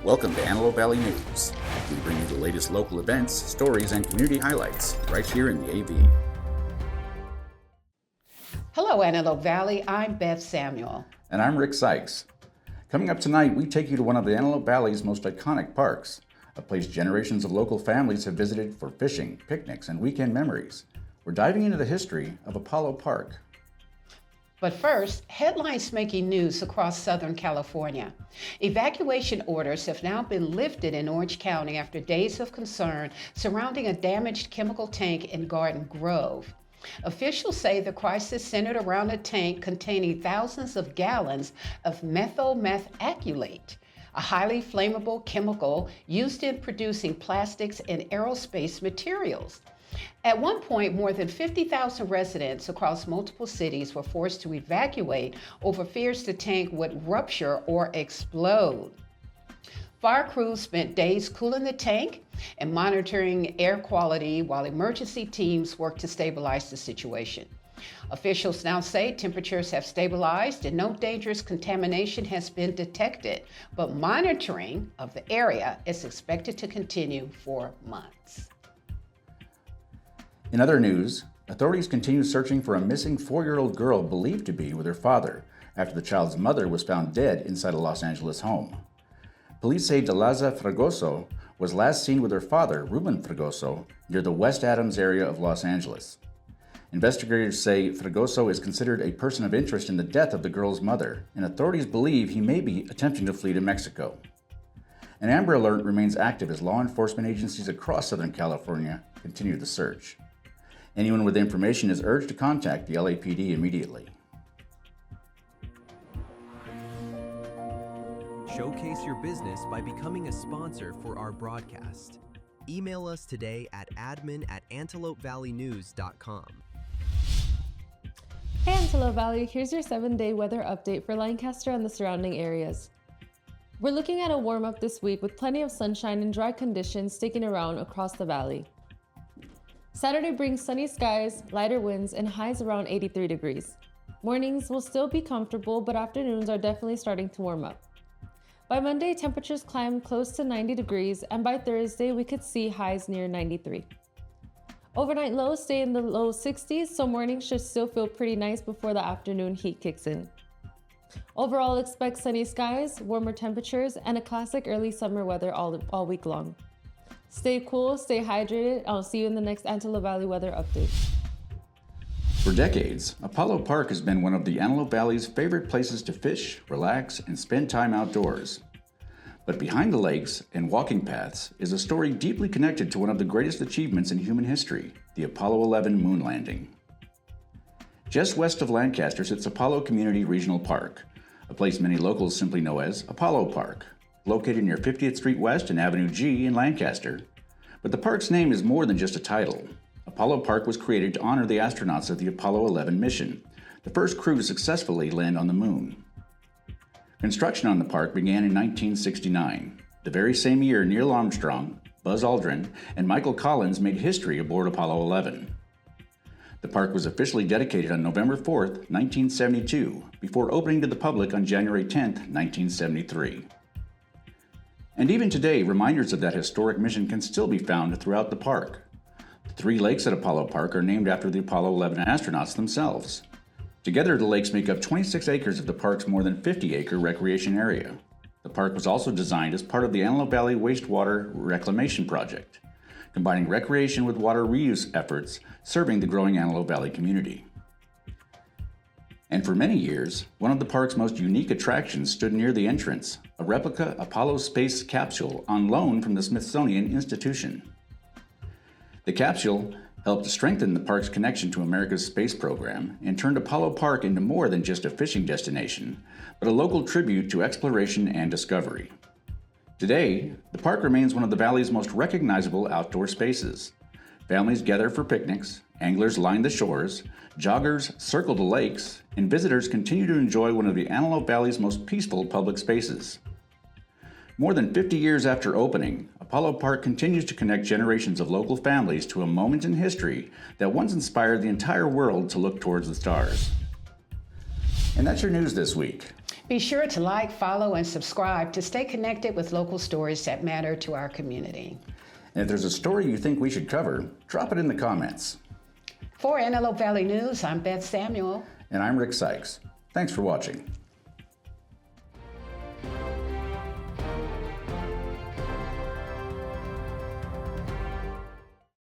Welcome to Antelope Valley News. We bring you the latest local events, stories, and community highlights right here in the AV. Hello, Antelope Valley. I'm Beth Samuel. And I'm Rick Sykes. Coming up tonight, we take you to one of the Antelope Valley's most iconic parks, a place generations of local families have visited for fishing, picnics, and weekend memories. We're diving into the history of Apollo Park. But first, headlines making news across Southern California. Evacuation orders have now been lifted in Orange County after days of concern surrounding a damaged chemical tank in Garden Grove. Officials say the crisis centered around a tank containing thousands of gallons of methylmethacrylate, a highly flammable chemical used in producing plastics and aerospace materials. At one point, more than 50,000 residents across multiple cities were forced to evacuate over fears the tank would rupture or explode. Fire crews spent days cooling the tank and monitoring air quality while emergency teams worked to stabilize the situation. Officials now say temperatures have stabilized and no dangerous contamination has been detected, but monitoring of the area is expected to continue for months. In other news, authorities continue searching for a missing 4-year-old girl believed to be with her father after the child's mother was found dead inside a Los Angeles home. Police say Delaza Fragoso was last seen with her father, Ruben Fragoso, near the West Adams area of Los Angeles. Investigators say Fragoso is considered a person of interest in the death of the girl's mother, and authorities believe he may be attempting to flee to Mexico. An Amber Alert remains active as law enforcement agencies across Southern California continue the search. Anyone with information is urged to contact the LAPD immediately. Showcase your business by becoming a sponsor for our broadcast. Email us today at admin@antelopevalleynews.com. Hey Antelope Valley, here's your 7-day weather update for Lancaster and the surrounding areas. We're looking at a warm-up this week with plenty of sunshine and dry conditions sticking around across the valley. Saturday brings sunny skies, lighter winds, and highs around 83 degrees. Mornings will still be comfortable, but afternoons are definitely starting to warm up. By Monday, temperatures climb close to 90 degrees, and by Thursday, we could see highs near 93. Overnight lows stay in the low 60s, so mornings should still feel pretty nice before the afternoon heat kicks in. Overall, expect sunny skies, warmer temperatures, and a classic early summer weather all week long. Stay cool, stay hydrated. I'll see you in the next Antelope Valley weather update. For decades, Apollo Park has been one of the Antelope Valley's favorite places to fish, relax, and spend time outdoors. But behind the lakes and walking paths is a story deeply connected to one of the greatest achievements in human history, the Apollo 11 moon landing. Just west of Lancaster sits Apollo Community Regional Park, a place many locals simply know as Apollo Park, located near 50th Street West and Avenue G in Lancaster. But the park's name is more than just a title. Apollo Park was created to honor the astronauts of the Apollo 11 mission, the first crew to successfully land on the moon. Construction on the park began in 1969, the very same year Neil Armstrong, Buzz Aldrin, and Michael Collins made history aboard Apollo 11. The park was officially dedicated on November 4, 1972, before opening to the public on January 10, 1973. And even today, reminders of that historic mission can still be found throughout the park. The 3 lakes at Apollo Park are named after the Apollo 11 astronauts themselves. Together, the lakes make up 26 acres of the park's more than 50-acre recreation area. The park was also designed as part of the Antelope Valley Wastewater Reclamation Project, combining recreation with water reuse efforts serving the growing Antelope Valley community. And for many years, one of the park's most unique attractions stood near the entrance, a replica Apollo space capsule on loan from the Smithsonian Institution. The capsule helped strengthen the park's connection to America's space program and turned Apollo Park into more than just a fishing destination, but a local tribute to exploration and discovery. Today, the park remains one of the valley's most recognizable outdoor spaces. Families gather for picnics, anglers line the shores, joggers circle the lakes, and visitors continue to enjoy one of the Antelope Valley's most peaceful public spaces. More than 50 years after opening, Apollo Park continues to connect generations of local families to a moment in history that once inspired the entire world to look towards the stars. And that's your news this week. Be sure to like, follow, and subscribe to stay connected with local stories that matter to our community. And if there's a story you think we should cover, drop it in the comments. For Antelope Valley News, I'm Beth Samuel. And I'm Rick Sykes. Thanks for watching.